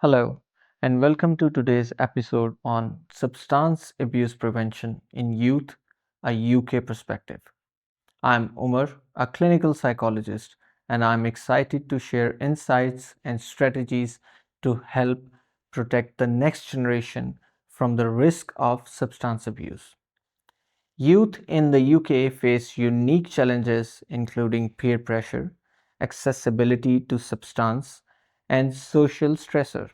Hello, and welcome to today's episode on substance abuse prevention in youth, a UK perspective. I'm Umar, a clinical psychologist, and I'm excited to share insights and strategies to help protect the next generation from the risk of substance abuse. Youth in the UK face unique challenges including peer pressure, accessibility to substance, and social stressor.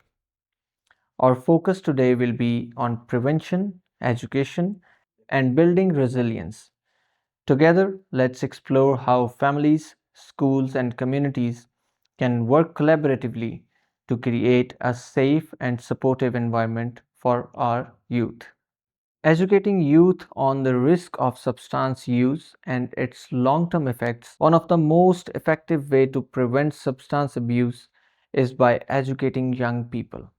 Our focus today will be on prevention, education, and building resilience. Together, let's explore how families, schools, and communities can work collaboratively to create a safe and supportive environment for our youth. Educating youth on the risk of substance use and its long-term effects. One of the most effective way to prevent substance abuse is by educating young people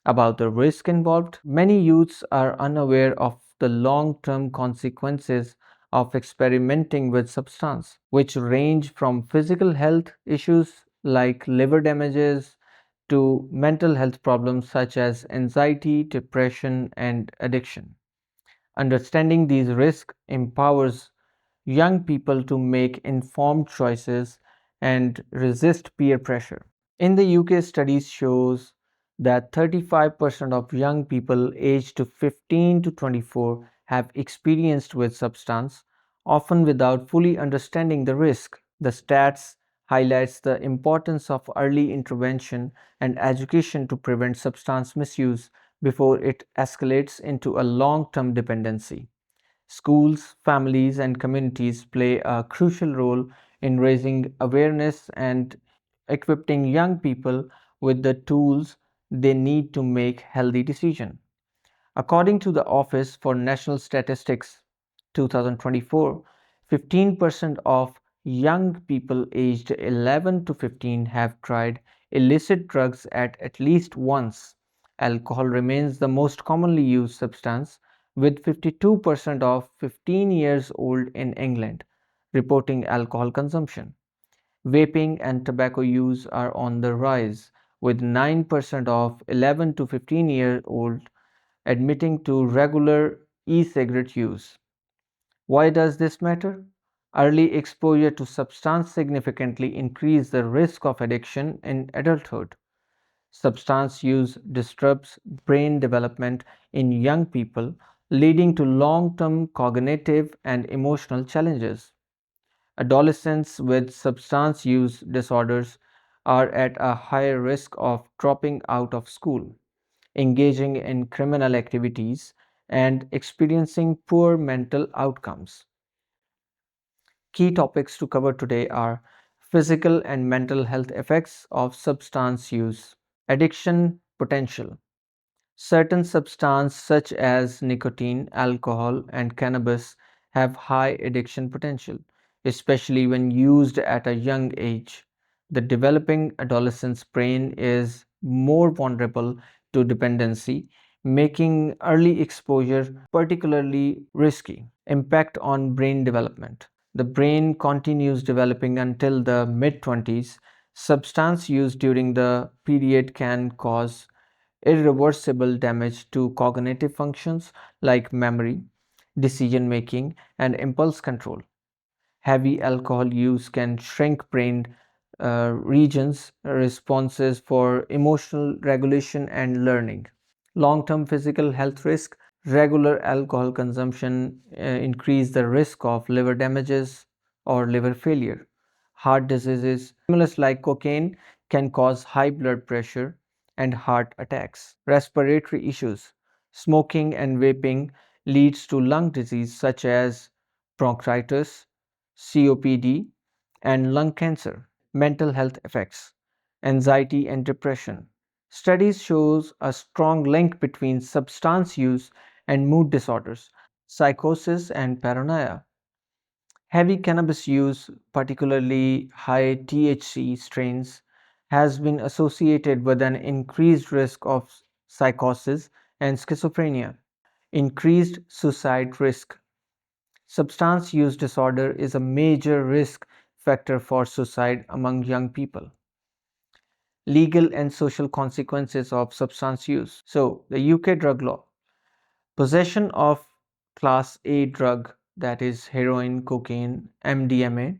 about the risk involved. Many youths are unaware of the long term consequences of experimenting with substance, which range from physical health issues like liver damages to mental health problems such as anxiety, depression, and addiction. Understanding these risks empowers young people to make informed choices and resist peer pressure. In the UK, studies shows that 35% of young people aged to 15 to 24 have experienced with substance, often without fully understanding the risk. The stats highlights the importance of early intervention and education to prevent substance misuse before it escalates into a long-term dependency. Schools, families, and communities play a crucial role in raising awareness and equipping young people with the tools they need to make healthy decisions. According to the Office for National Statistics 2024, 15% of young people aged 11 to 15 have tried illicit drugs at least once. Alcohol remains the most commonly used substance, with 52% of 15 years old in England reporting alcohol consumption. Vaping and tobacco use are on the rise, with 9% of 11 to 15-year-old admitting to regular e-cigarette use. Why does this matter? Early exposure to substance significantly increases the risk of addiction in adulthood. Substance use disrupts brain development in young people, leading to long-term cognitive and emotional challenges. Adolescents with substance use disorders are at a higher risk of dropping out of school, engaging in criminal activities, and experiencing poor mental outcomes. Key topics to cover today are physical and mental health effects of substance use, addiction potential. Certain substances such as nicotine, alcohol, and cannabis have high addiction potential, especially when used at a young age. The developing adolescent's brain is more vulnerable to dependency, making early exposure particularly risky. Impact on brain development. The brain continues developing until the mid 20s. Substance use during the period can cause irreversible damage to cognitive functions like memory, decision making, and impulse control. Heavy alcohol use can shrink brain regions responses for emotional regulation and learning. Long term physical health risk. Regular alcohol consumption increase the risk of liver damages or liver failure. Heart diseases. Stimulants like cocaine can cause high blood pressure and heart attacks. Respiratory issues. Smoking and vaping leads to lung disease such as bronchitis, COPD, and lung cancer. Mental health effects. Anxiety and depression. Studies shows a strong link between substance use and mood disorders, psychosis and paranoia. Heavy cannabis use, particularly high THC strains, has been associated with an increased risk of psychosis and schizophrenia. Increased suicide risk. Substance use disorder is a major risk factor for suicide among young people. Legal and social consequences of substance use. So, the UK drug law. Possession of Class A drug, that is heroin, cocaine, MDMA,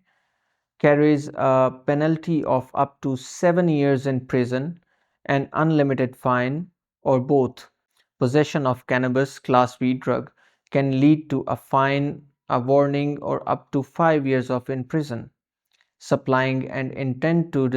carries a penalty of up to 7 years in prison, an unlimited fine, or both. Possession of cannabis, Class B drug, can lead to a fine, a warning, or up to 5 years of in prison. Supplying and intent to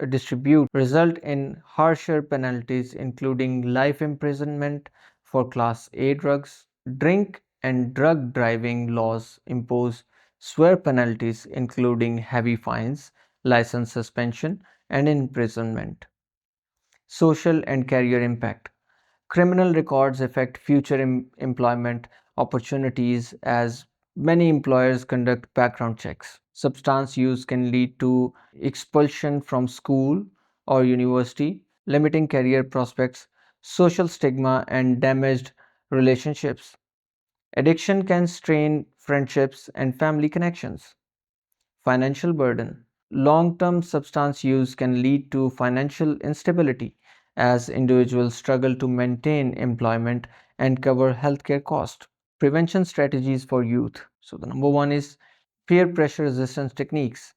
distribute result in harsher penalties, including life imprisonment for Class A drugs. Drink and drug driving laws impose severe penalties, including heavy fines, license suspension, and imprisonment. Social and career impact. Criminal records affect future employment opportunities as many employers conduct background checks. Substance use can lead to expulsion from school or university, limiting career prospects, social stigma, and damaged relationships. Addiction can strain friendships and family connections. Financial burden. Long term substance use can lead to financial instability as individuals struggle to maintain employment and cover healthcare costs. Prevention strategies for youth. So, the number one is peer pressure resistance techniques,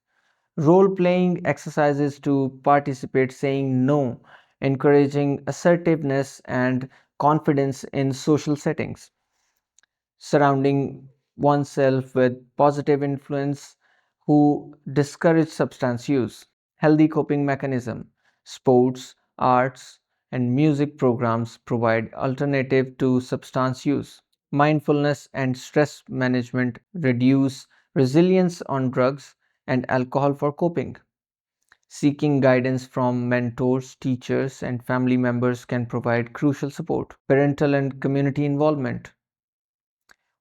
role playing exercises to participate, saying no, encouraging assertiveness and confidence in social settings, surrounding oneself with positive influence who discourage substance use, healthy coping mechanism, sports, arts, and music programs provide alternative to substance use. Mindfulness and stress management reduce resilience on drugs and alcohol for coping. Seeking guidance from mentors, teachers, and family members can provide crucial support. Parental and community involvement.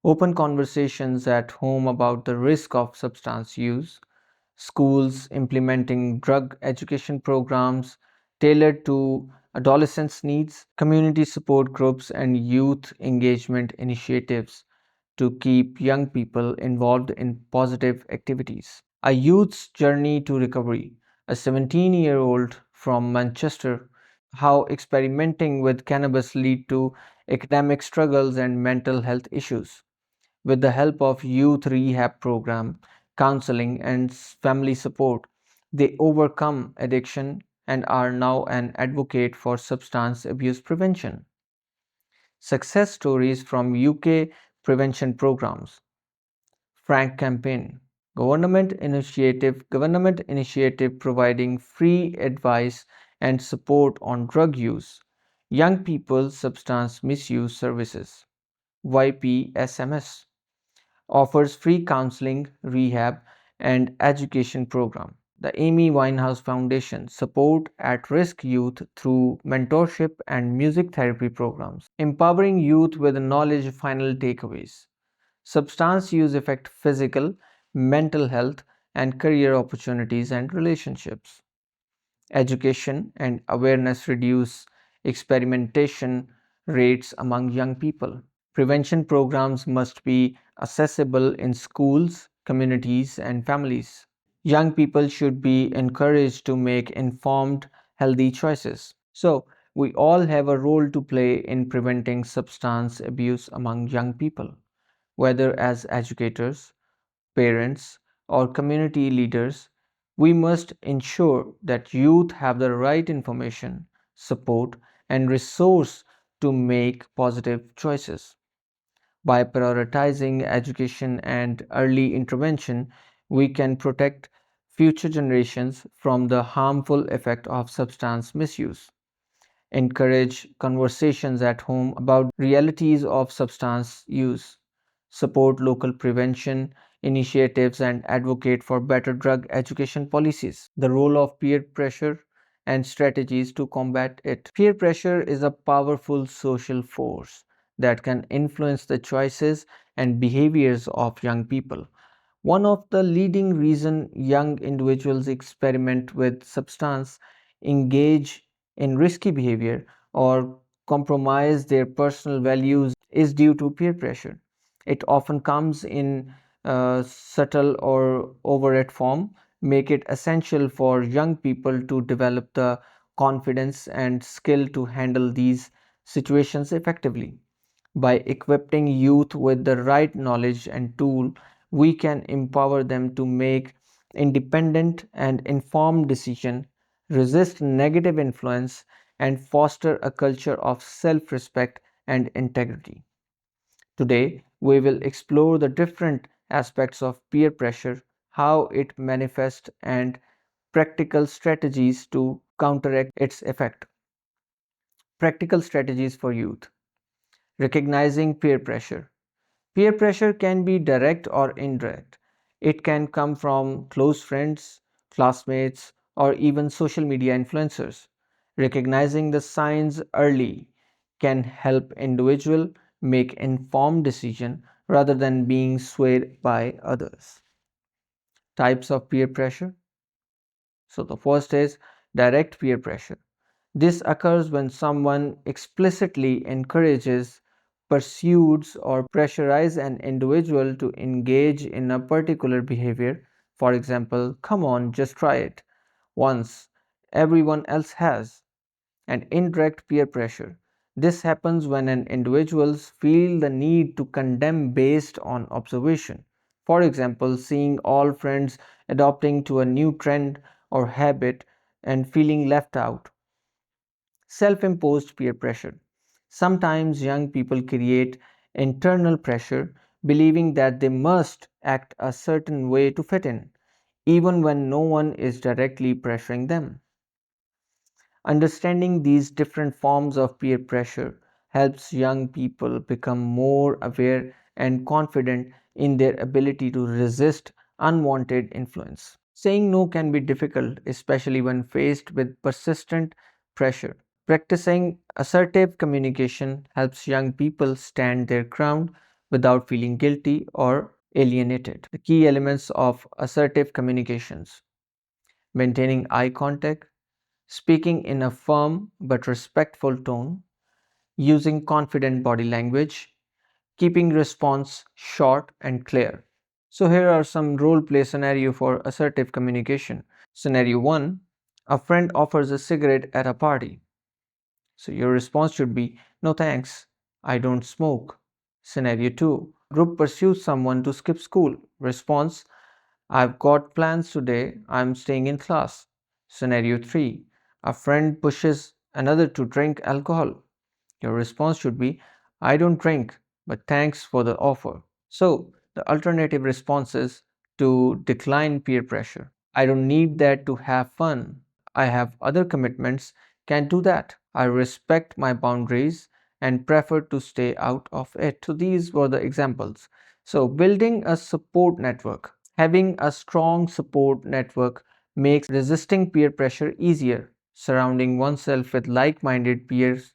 Open conversations at home about the risk of substance use, schools implementing drug education programs tailored to adolescents' needs, community support groups, and youth engagement initiatives to keep young people involved in positive activities. A youth's journey to recovery. A 17-year-old from Manchester, how experimenting with cannabis lead to academic struggles and mental health issues. With the help of youth rehab program, counseling, and family support, they overcome addiction and are now an advocate for substance abuse prevention. Success stories from UK prevention programs. Frank campaign. Government initiative providing free advice and support on drug use. Young people substance misuse services. YPSMS offers free counseling, rehab, and education program. The Amy Winehouse Foundation support at-risk youth through mentorship and music therapy programs, empowering youth with knowledge. Final takeaways. Substance use affect physical, mental health, and career opportunities and relationships. Education and awareness reduce experimentation rates among young people. Prevention programs must be accessible in schools, communities, and families. Young people should be encouraged to make informed, healthy choices. So, we all have a role to play in preventing substance abuse among young people, whether as educators, parents, or community leaders. We must ensure that youth have the right information, support, and resource to make positive choices. By prioritizing education and early intervention, we can protect future generations from the harmful effect of substance misuse, encourage conversations at home about realities of substance use, support local prevention initiatives, and advocate for better drug education policies. The role of peer pressure and strategies to combat it. Peer pressure is a powerful social force that can influence the choices and behaviors of young people. One of the leading reason young individuals experiment with substance, engage in risky behavior, or compromise their personal values is due to peer pressure. It often comes in subtle or overt form, make it essential for young people to develop the confidence, and skill to handle these situations effectively. By equipping youth with the right knowledge and tool, we can empower them to make independent and informed decisions, resist negative influence, and foster a culture of self-respect and integrity. Today, we will explore the different aspects of peer pressure, how it manifests, and practical strategies to counteract its effect. Practical strategies for youth. Recognizing peer pressure. Peer pressure can be direct or indirect. It can come from close friends, classmates, or even social media influencers. Recognizing the signs early can help individual make informed decision rather than being swayed by others. Types of peer pressure. So the first is direct peer pressure. This occurs when someone explicitly encourages, pursues, or pressurizes an individual to engage in a particular behavior. For example, come on, just try it once everyone else has. And indirect peer pressure. This happens when an individuals feel the need to condemn based on observation. For example, seeing all friends adopting to a new trend or habit and feeling left out. Self imposed peer pressure. Sometimes young people create internal pressure, believing that they must act a certain way to fit in, even when no one is directly pressuring them. Understanding these different forms of peer pressure helps young people become more aware and confident in their ability to resist unwanted influence. Saying no can be difficult, especially when faced with persistent pressure. Practicing assertive communication helps young people stand their ground without feeling guilty or alienated. The key elements of assertive communications: maintaining eye contact, speaking in a firm but respectful tone, using confident body language, keeping response short and clear. So here are some role play scenario for assertive communication. Scenario 1: a friend offers a cigarette at a party. So your response should be, no thanks, I don't smoke. Scenario 2: group pursues someone to skip school. Response: I've got plans today, I'm staying in class. Scenario 3: a friend pushes another to drink alcohol. Your response should be, I don't drink, but thanks for the offer. So, the alternative responses to decline peer pressure: I don't need that to have fun. I have other commitments, can't do that. I respect my boundaries and prefer to stay out of it. So, these were the examples. So, building a support network. Having a strong support network makes resisting peer pressure easier. Surrounding oneself with like minded peers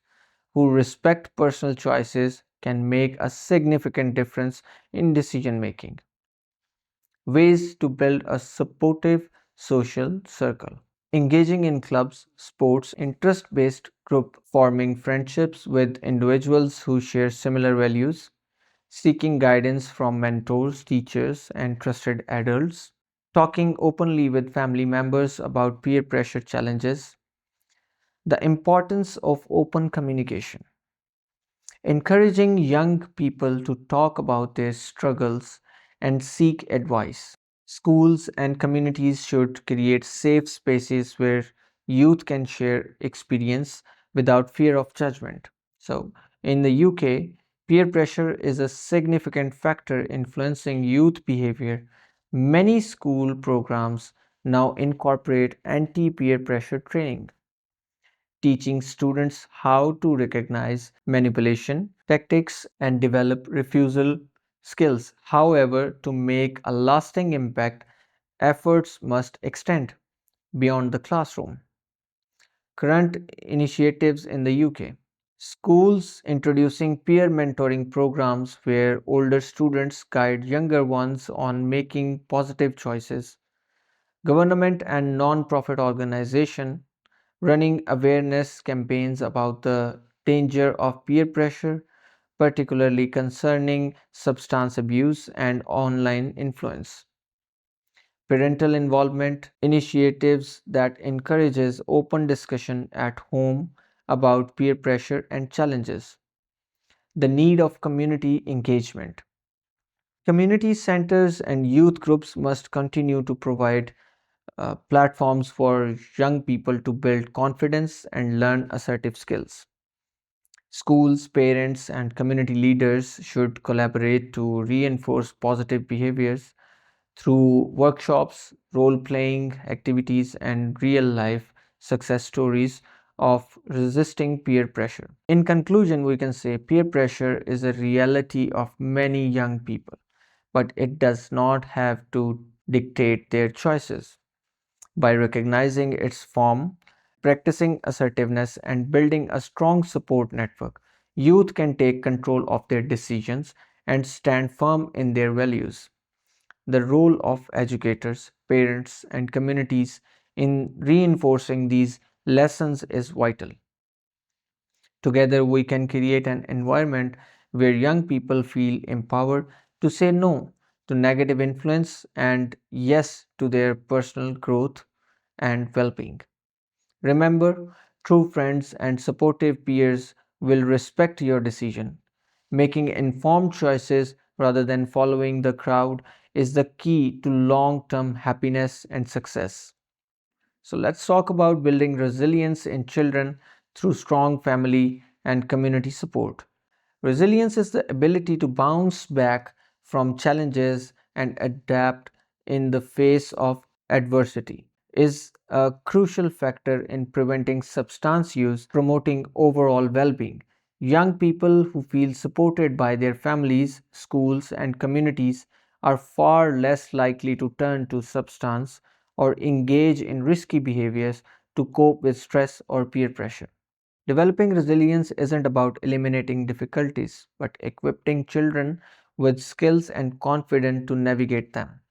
who respect personal choices can make a significant difference in decision making. Ways to build a supportive social circle. Engaging in clubs, sports, interest based group, forming friendships with individuals who share similar values, seeking guidance from mentors, teachers, and trusted adults, talking openly with family members about peer pressure challenges, the importance of open communication. Encouraging young people to talk about their struggles and seek advice. Schools and communities should create safe spaces where youth can share experience without fear of judgment. So, in the UK, peer pressure is a significant factor influencing youth behavior. Many school programs now incorporate anti peer pressure training, teaching students how to recognize manipulation tactics and develop refusal skills. However, to make a lasting impact, efforts must extend beyond the classroom. Current initiatives in the UK. Schools introducing peer mentoring programs where older students guide younger ones on making positive choices. Government and non-profit organizations running awareness campaigns about the danger of peer pressure, particularly concerning substance abuse and online influence. parental involvement, initiatives that encourages open discussion at home about peer pressure and challenges, the need of community engagement. Community centers and youth groups must continue to provide platforms for young people to build confidence and learn assertive skills. Schools, parents, and community leaders should collaborate to reinforce positive behaviors through workshops, role playing activities, and real life success stories of resisting peer pressure. In conclusion, we can say peer pressure is a reality of many young people, but it does not have to dictate their choices. By recognizing its form, practicing assertiveness, and building a strong support network, youth can take control of their decisions and stand firm in their values. The role of educators, parents, and communities in reinforcing these lessons is vital. Together, we can create an environment where young people feel empowered to say no to negative influence and yes to their personal growth and well being. Remember, true friends and supportive peers will respect your decision. Making informed choices rather than following the crowd is the key to long term happiness and success. So, let's talk about building resilience in children through strong family and community support. Resilience is the ability to bounce back from challenges and adapt in the face of adversity. Is a crucial factor in preventing substance use, promoting overall well being. Young people who feel supported by their families, schools, and communities are far less likely to turn to substance or engage in risky behaviors to cope with stress or peer pressure. Developing resilience isn't about eliminating difficulties, but equipping children with skills and confidence to navigate them.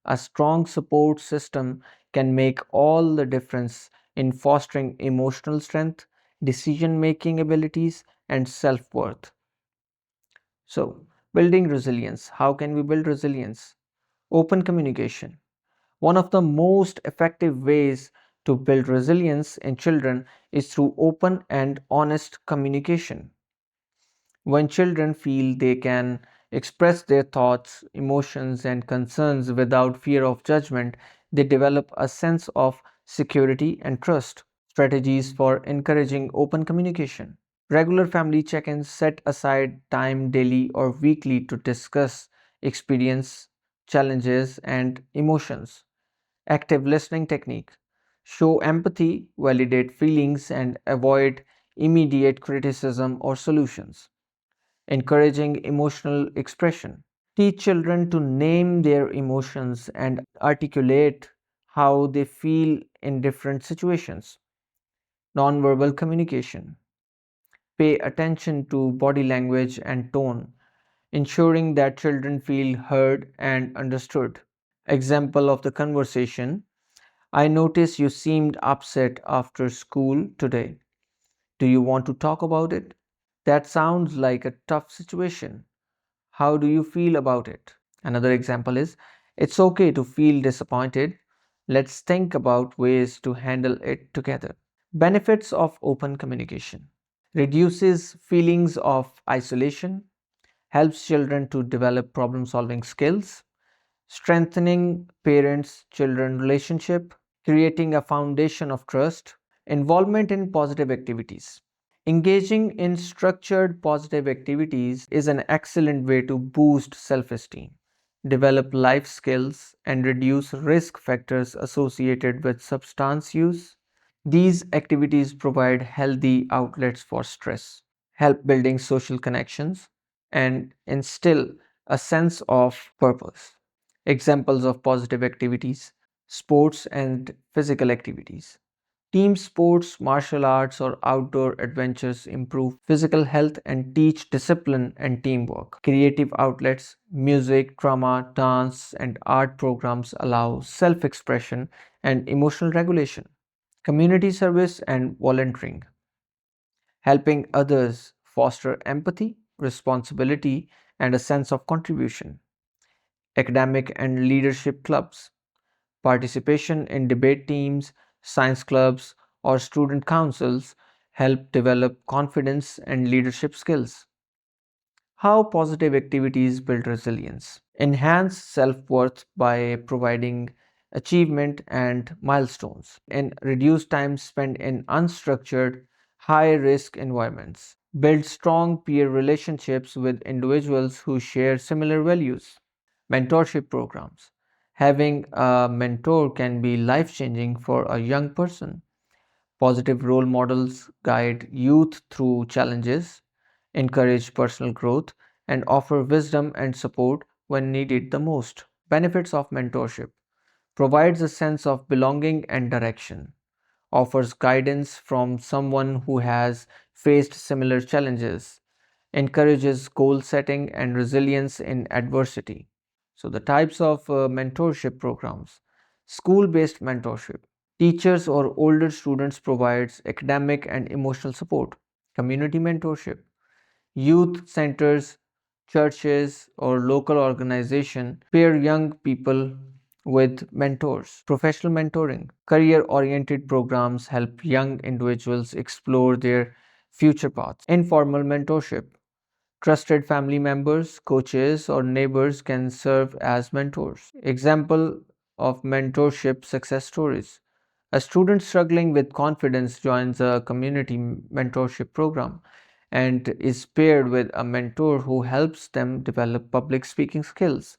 A strong support system can make all the difference in fostering emotional strength, decision making abilities, and self worth. So, building resilience. How can we build resilience? Open communication. One of the most effective ways to build resilience in children is through open and honest communication. When children feel they can express their thoughts, emotions, and concerns without fear of judgment, they develop a sense of security and trust. Strategies for encouraging open communication. Regular family check ins, set aside time daily or weekly to discuss experience, challenges, and emotions. Active listening technique. Show empathy, validate feelings, and avoid immediate criticism or solutions. Encouraging emotional expression. Teach children to name their emotions and articulate how they feel in different situations. Nonverbal communication. Pay attention to body language and tone, ensuring that children feel heard and understood. Example of the conversation. I notice you seemed upset after school today. Do you want to talk about it? That sounds like a tough situation. How do you feel about it? Another example is it's okay to feel disappointed. Let's think about ways to handle it together. Benefits of open communication reduces feelings of isolation, helps children to develop problem solving skills, strengthening parents children relationship, creating a foundation of trust, involvement in positive activities. Engaging in structured positive activities is an excellent way to boost self esteem, develop life skills, and reduce risk factors associated with substance use. These activities provide healthy outlets for stress, help building social connections, and instill a sense of purpose. Examples of positive activities: sports and physical activities. Team sports, martial arts, or outdoor adventures improve physical health and teach discipline and teamwork. Creative outlets, music, drama, dance, and art programs allow self expression and emotional regulation. Community service and volunteering, helping others foster empathy, responsibility, and a sense of contribution. Academic and leadership clubs, Participation in debate teams, science clubs, or student councils help develop confidence and leadership skills. How positive activities build resilience. Enhance self worth by providing achievement and milestones, and reduce time spent in unstructured, high risk environments. Build strong peer relationships with individuals who share similar values. Mentorship programs. Having a mentor can be life changing for a young person. Positive role models guide youth through challenges, encourage personal growth, and offer wisdom and support when needed the most. Benefits of mentorship provides a sense of belonging and direction, offers guidance from someone who has faced similar challenges, encourages goal setting and resilience in adversity. So, the types of mentorship programs: school based mentorship. Teachers or older students provides academic and emotional support. Community mentorship. Youth centers, churches, or local organization pair young people with mentors. Professional mentoring. Career oriented programs help young individuals explore their future paths. Informal mentorship. Trusted family members, coaches, or neighbors can serve as mentors. Example of mentorship success stories. A student struggling with confidence joins a community mentorship program and is paired with a mentor who helps them develop public speaking skills.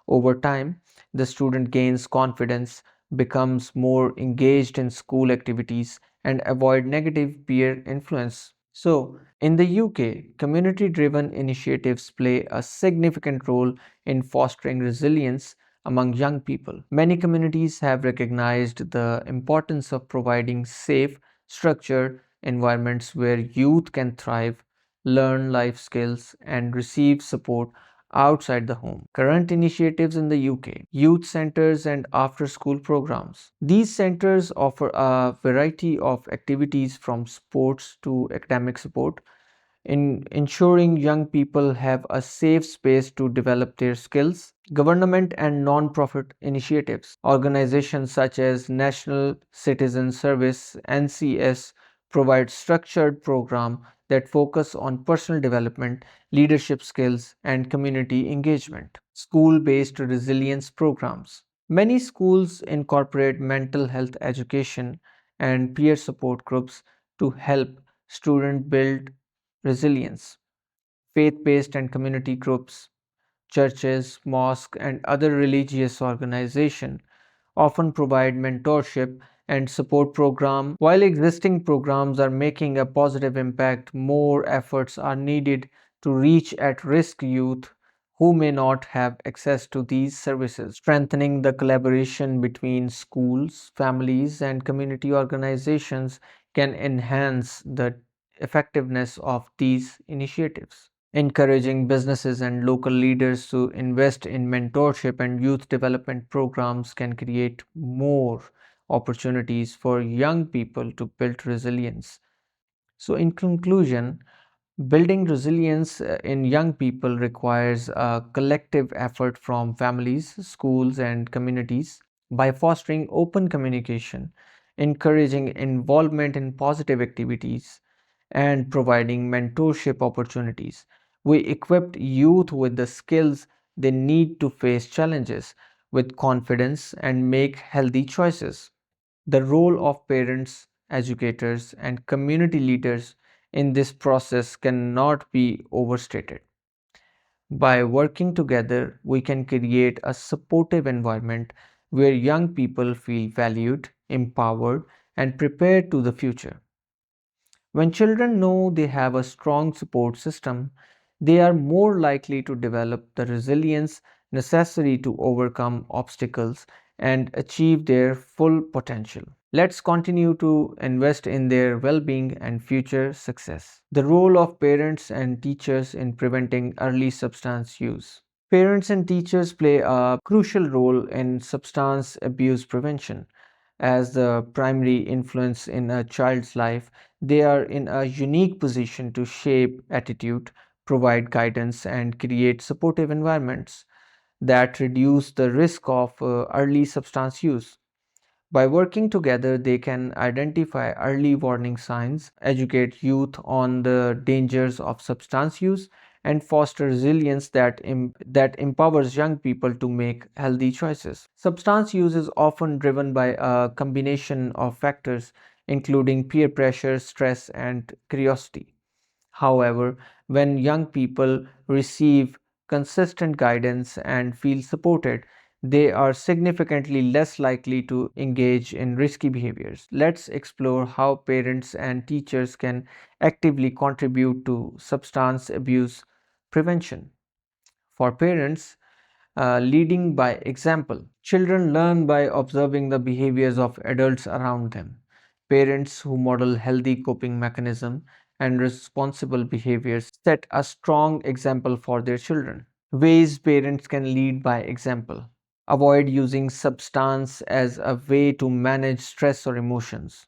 Over time, the student gains confidence, becomes more engaged in school activities, and avoid negative peer influence. So, in the UK, community driven initiatives play a significant role in fostering resilience among young people. Many communities have recognized the importance of providing safe, structured environments where youth can thrive, learn life skills, and receive support outside the home. Current initiatives in the UK: youth centers and after school programs. These centers offer a variety of activities from sports to academic support, in ensuring young people have a safe space to develop their skills. Government and non-profit initiatives. Organizations such as National Citizen Service (NCS) provide structured programs that focus on personal development, leadership skills, and community engagement. School-based resilience programs. Many schools incorporate mental health education and peer support groups to help students build resilience. Faith based and community groups, churches, mosques, and other religious organizations often provide mentorship and support programs. While existing programs are making a positive impact, more efforts are needed to reach at risk youth who may not have access to these services. Strengthening the collaboration between schools, families, and community organizations can enhance the effectiveness of these initiatives. Encouraging businesses and local leaders to invest in mentorship and youth development programs can create more opportunities for young people to build resilience. So, in conclusion, building resilience in young people requires a collective effort from families, schools, and communities. By fostering open communication, encouraging involvement in positive activities, and providing mentorship opportunities, we equipped youth with the skills they need to face challenges with confidence and make healthy choices. The role of parents, educators, and community leaders in this process cannot be overstated. By working together, we can create a supportive environment where young people feel valued, empowered, and prepared to the future. When children know they have a strong support system, they are more likely to develop the resilience necessary to overcome obstacles and achieve their full potential. Let's continue to invest in their well being and future success. The role of parents and teachers in preventing early substance use. Parents and teachers play a crucial role in substance abuse prevention. As the primary influence in a child's life, they are in a unique position to shape attitude, provide guidance, and create supportive environments. that reduce the risk of early substance use. By working together, they can identify early warning signs, educate youth on the dangers of substance use, and foster resilience that empowers young people to make healthy choices. Substance use is often driven by a combination of factors, including peer pressure, stress, and curiosity. However, when young people receive consistent guidance and feel supported, they are significantly less likely to engage in risky behaviors. Let's explore how parents and teachers can actively contribute to substance abuse prevention. For parents, leading by example. Children learn by observing the behaviors of adults around them. Parents who model healthy coping mechanism and responsible behaviors set a strong example for their children. Ways parents can lead by example. Avoid using substance as a way to manage stress or emotions.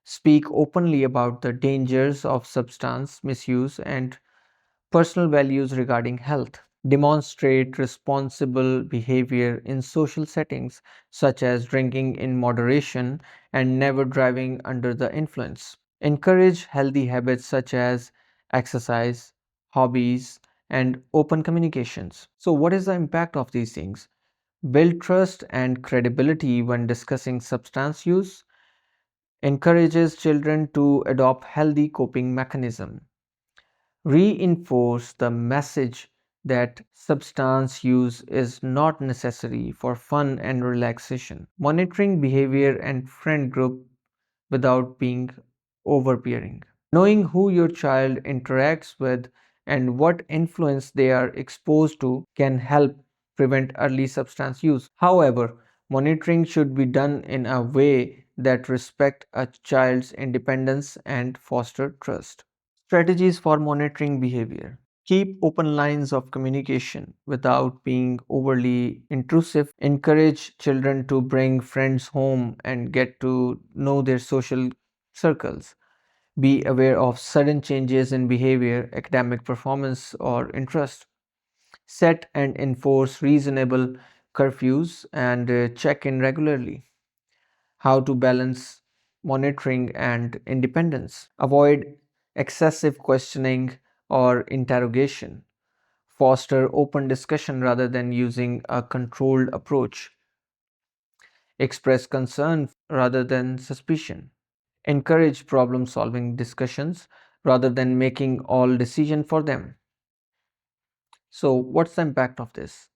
Speak openly about the dangers of substance misuse and personal values regarding health. Demonstrate responsible behavior in social settings, such as drinking in moderation and never driving under the influence. Encourage healthy habits such as exercise, hobbies, and open communications. So, what is the impact of these things? Build trust and credibility when discussing substance use, encourages children to adopt healthy coping mechanism, reinforce the message that substance use is not necessary for fun and relaxation. Monitoring behavior and friend group without being overbearing. Knowing who your child interacts with and what influence they are exposed to can help prevent early substance use. However, monitoring should be done in a way that respect a child's independence and foster trust. Strategies for monitoring behavior. Keep open lines of communication without being overly intrusive. Encourage children to bring friends home and get to know their social circles. Be aware of sudden changes in behavior, academic performance, or interest. Set and enforce reasonable curfews and check in regularly. How to balance monitoring and independence. Avoid excessive questioning or interrogation. Foster open discussion rather than using a controlled approach. Express concern rather than suspicion. Encourage problem solving discussions rather than making all decision for them. So what's the impact of this?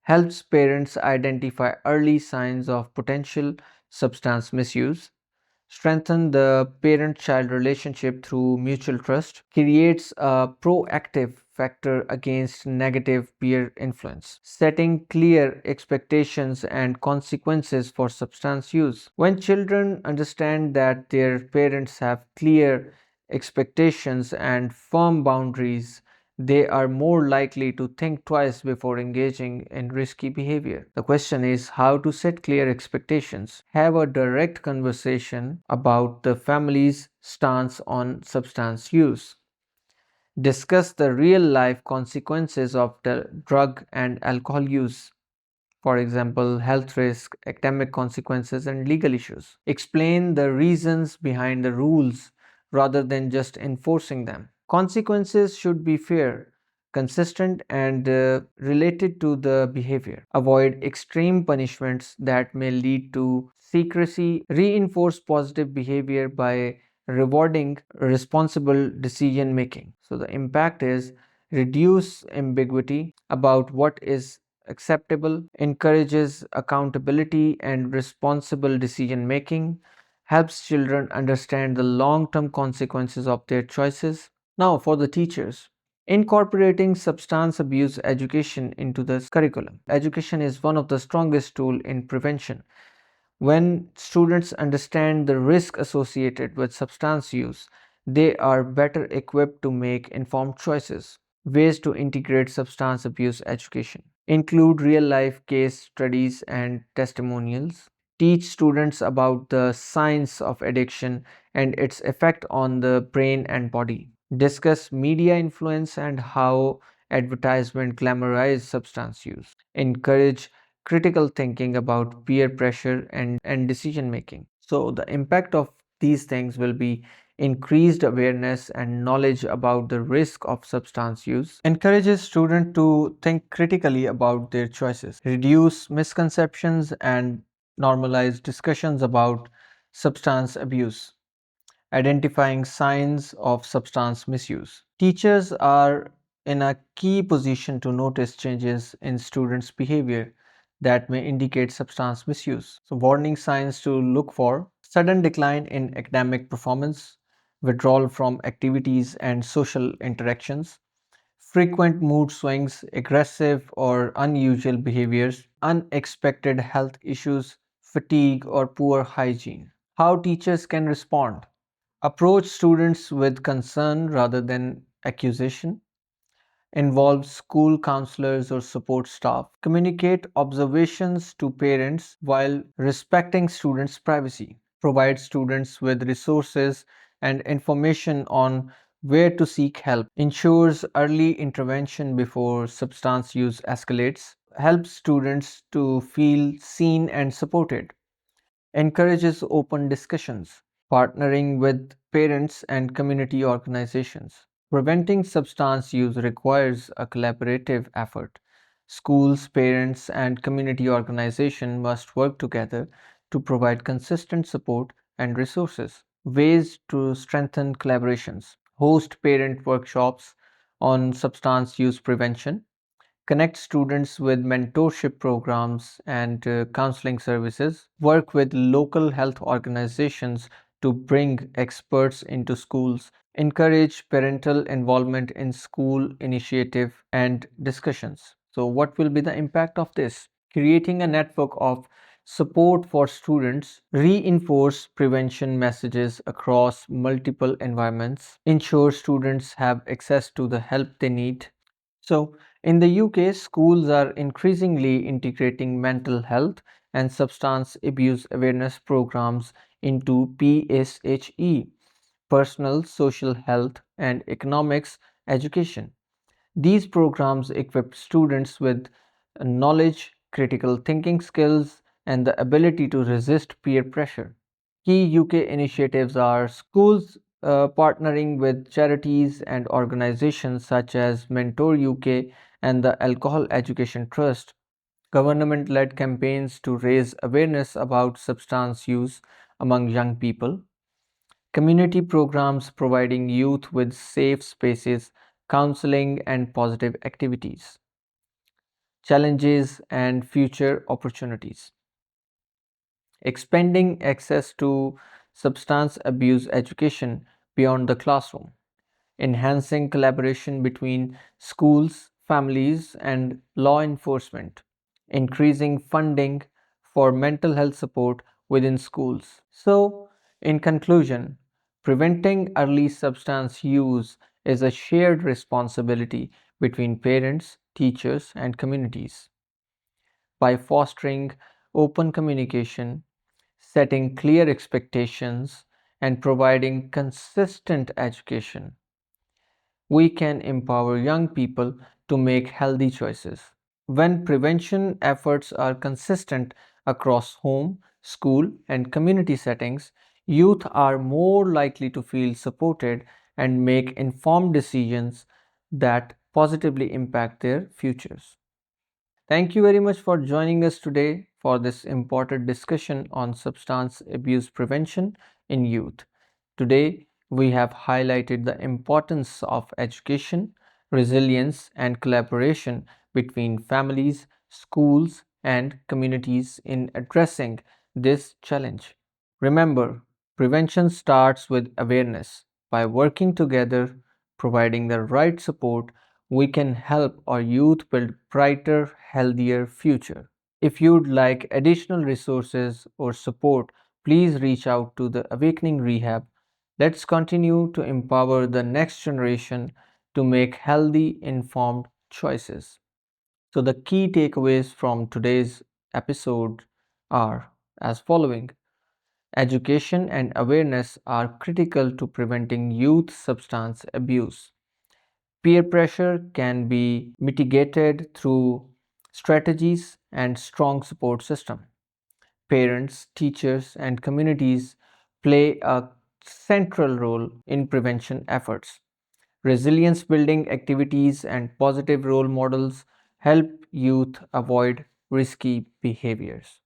Helps parents identify early signs of potential substance misuse, strengthen the parent child relationship through mutual trust, creates a proactive factor against negative peer influence, setting clear expectations and consequences for substance use. When children understand that their parents have clear expectations and firm boundaries, they are more likely to think twice before engaging in risky behavior. The question is how to set clear expectations. Have a direct conversation about the family's stance on substance use. Discuss the real life consequences of the drug and alcohol use. For example, health risk, academic consequences, and legal issues. Explain the reasons behind the rules rather than just enforcing them. Consequences should be fair, consistent, and related to the behavior. Avoid extreme punishments that may lead to secrecy. Reinforce positive behavior by rewarding responsible decision making. So, the impact is reduce ambiguity about what is acceptable, encourages accountability and responsible decision making, helps children understand the long term consequences of their choices. Now, for the teachers, incorporating substance abuse education into the curriculum. Education is one of the strongest tools in prevention. When students understand the risk associated with substance use, they are better equipped to make informed choices. Ways to integrate substance abuse education include real life case studies and testimonials. Teach students about the science of addiction and its effect on the brain and body. Discuss media influence and how advertisement glamorize substance use, encourage critical thinking about peer pressure and decision making. So, the impact of these things will be increased awareness and knowledge about the risk of substance use, encourages students to think critically about their choices, reduce misconceptions and normalize discussions about substance abuse, identifying signs of substance misuse. Teachers are in a key position to notice changes in students' behavior that may indicate substance misuse. So, warning signs to look for: sudden decline in academic performance, withdrawal from activities and social interactions, frequent mood swings, aggressive or unusual behaviors, unexpected health issues, fatigue, or poor hygiene. How teachers can respond: approach students with concern rather than accusation, involve school counselors or support staff, communicate observations to parents while respecting students' privacy, provide students with resources and information on where to seek help, ensures early intervention before substance use escalates, helps students to feel seen and supported, encourages open discussions, partnering with parents and community organizations. Preventing substance use requires a collaborative effort. Schools, parents, and community organizations must work together to provide consistent support and resources. Ways to strengthen collaborations: host parent workshops on substance use prevention, connect students with mentorship programs and counseling services, work with local health organizations to bring experts into schools, encourage parental involvement in school initiative and discussions. So, what will be the impact of this? Creating a network of support for students, reinforce prevention messages across multiple environments, ensure students have access to the help they need. So, in the UK, schools are increasingly integrating mental health and substance abuse awareness programs into PSHE, personal, social health, and economics education. These programs equip students with knowledge, critical thinking skills, and the ability to resist peer pressure. Key UK initiatives are schools partnering with charities and organizations such as Mentor UK and the Alcohol Education Trust, government led campaigns to raise awareness about substance use among young people, community programs providing youth with safe spaces, counseling, and positive activities, challenges and future opportunities, expanding access to substance abuse education beyond the classroom, enhancing collaboration between schools, families, and law enforcement, increasing funding for mental health support within schools. So, in conclusion, preventing early substance use is a shared responsibility between parents, teachers, and communities. By fostering open communication, setting clear expectations, and providing consistent education, we can empower young people to make healthy choices. When prevention efforts are consistent across home, school, and community settings, youth are more likely to feel supported and make informed decisions that positively impact their futures. Thank you very much for joining us today for this important discussion on substance abuse prevention in youth. Today, we have highlighted the importance of education, resilience, and collaboration between families, schools, and communities in addressing this challenge. Remember, prevention starts with awareness. By working together, providing the right support, we can help our youth build brighter, healthier future. If you'd like additional resources or support, please reach out to the Awakening Rehab. Let's continue to empower the next generation to make healthy, informed choices. So the key takeaways from today's episode are as following: education and awareness are critical to preventing youth substance abuse. Peer pressure can be mitigated through strategies and strong support system. Parents, teachers, and communities play a central role in prevention efforts. Resilience building activities and positive role models help youth avoid risky behaviors.